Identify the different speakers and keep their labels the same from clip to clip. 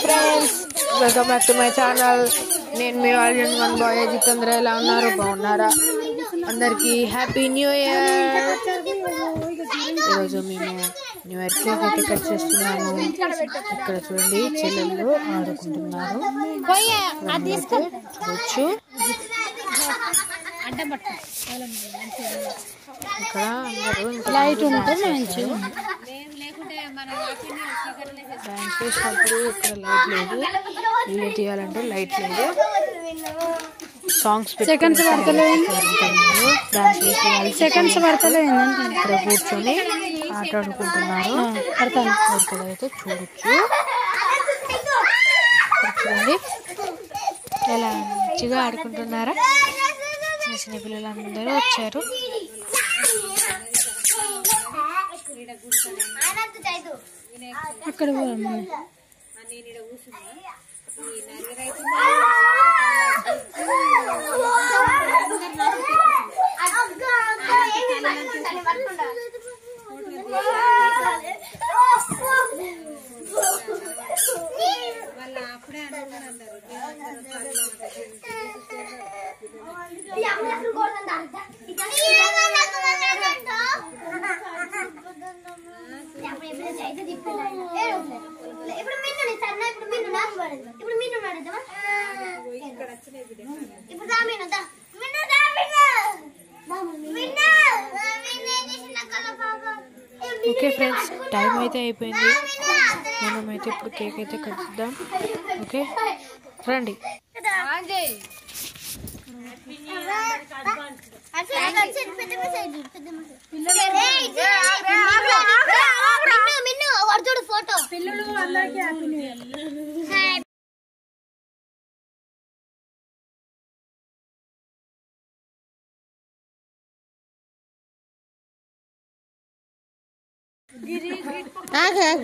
Speaker 1: Friends, welcome back to my channel. నేను మీ ఆడియన్ one boy Jitendra. ఎలా ఉన్నారు? బాగున్నారా? అందరికి హ్యాపీ న్యూ ఇయర్. ఈరోజు మేము న్యూ ఇయర్ కేక్ అయితే కట్ చేస్తున్నాము. ఇక్కడ చూడండి, చెల్లెళ్ళు ఆడుకుంటున్నారు. చూడొచ్చు. ఇక్కడ అందరూ లైట్ ఉంటే మంచి డాన్స్ చేసినప్పుడు ఇక్కడ లైట్ లేదు, వీడియో తీయాలంటే లైట్ లేదు. సాంగ్స్ సెకండ్స్ పడతలేదు, సెకండ్స్ పడతలేదు. ఇక్కడ కూర్చొని ఆటాడుకుంటున్నారు. అయితే చూడొచ్చు. చూడండి ఎలా మంచిగా ఆడుకుంటున్నారా. చిన్న పిల్లలందరూ వచ్చారు. అక్కడ ఓకే ఫ్రెండ్స్, టైం అయితే అయిపోయింది. మనమైతే ఇప్పుడు కేక్ అయితే కట్ చేద్దాం. ఓకే రండి.
Speaker 2: ఫోటో పిల్లలు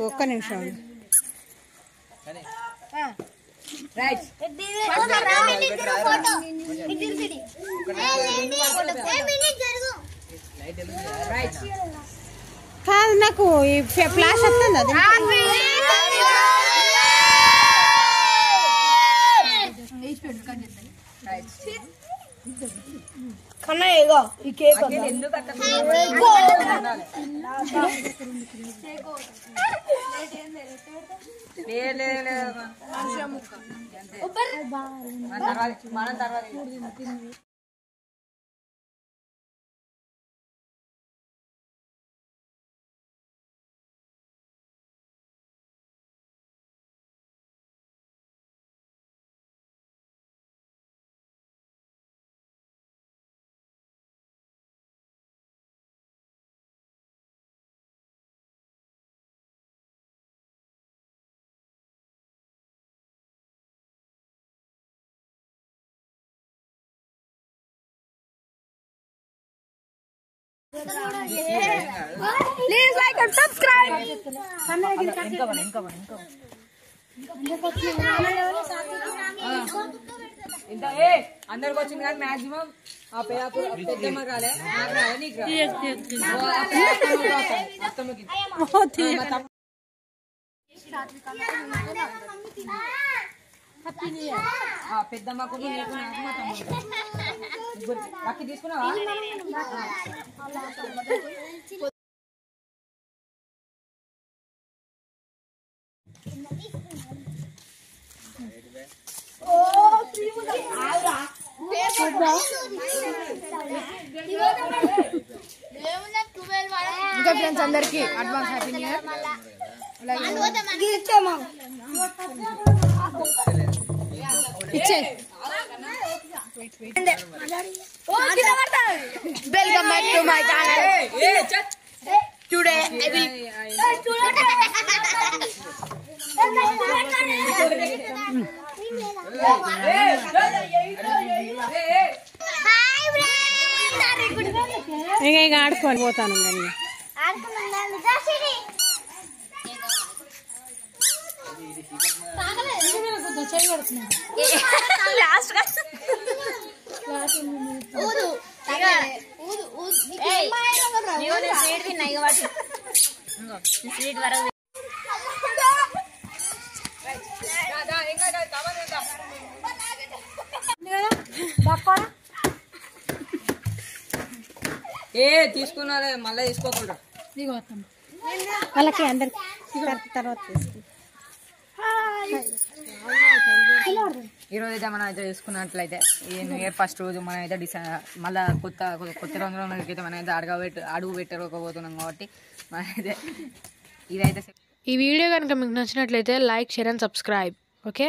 Speaker 1: ఒక్క నిమిషం. కాదు, నాకు ఈ ఫ్లాష్ వస్తుంది. అది
Speaker 2: కన్నయ్య ఈ cake Please like and subscribe.
Speaker 3: అందరికి వచ్చింది కానీ మాక్సిమం ఆ పెద్దమ్మ రాలే, నాకు రాలే, నీకు పెద్దమ్మకు నీకు నాకు మా తమ్ముడు బాకీ తీసుకున్నావా?
Speaker 1: ఇంకా ఫ్రెండ్స్ అందరికి advance happy new year. Welcome back to my channel. Today I will ఇంకా ఆడుకొని పోతాను. లాస్ట్
Speaker 2: స్వీట్ తిన్నాయి స్వీట్ వరకు
Speaker 3: తీసుకున్నారే మళ్ళీ తీసుకోకుండా
Speaker 2: వాళ్ళకి అందరికి తర్వాత
Speaker 3: ఈరోజు అయితే మనం అయితే చూసుకున్నట్లయితే ఈ న్యూ ఇయర్ ఫస్ట్ రోజు మనం అయితే మళ్ళీ కొత్త రంగులకి అయితే మనం అయితే అడుగు పెట్టకపోతున్నాం కాబట్టి మన అయితే ఇదైతే
Speaker 1: ఈ వీడియో కనుక మీకు నచ్చినట్లయితే like share and subscribe okay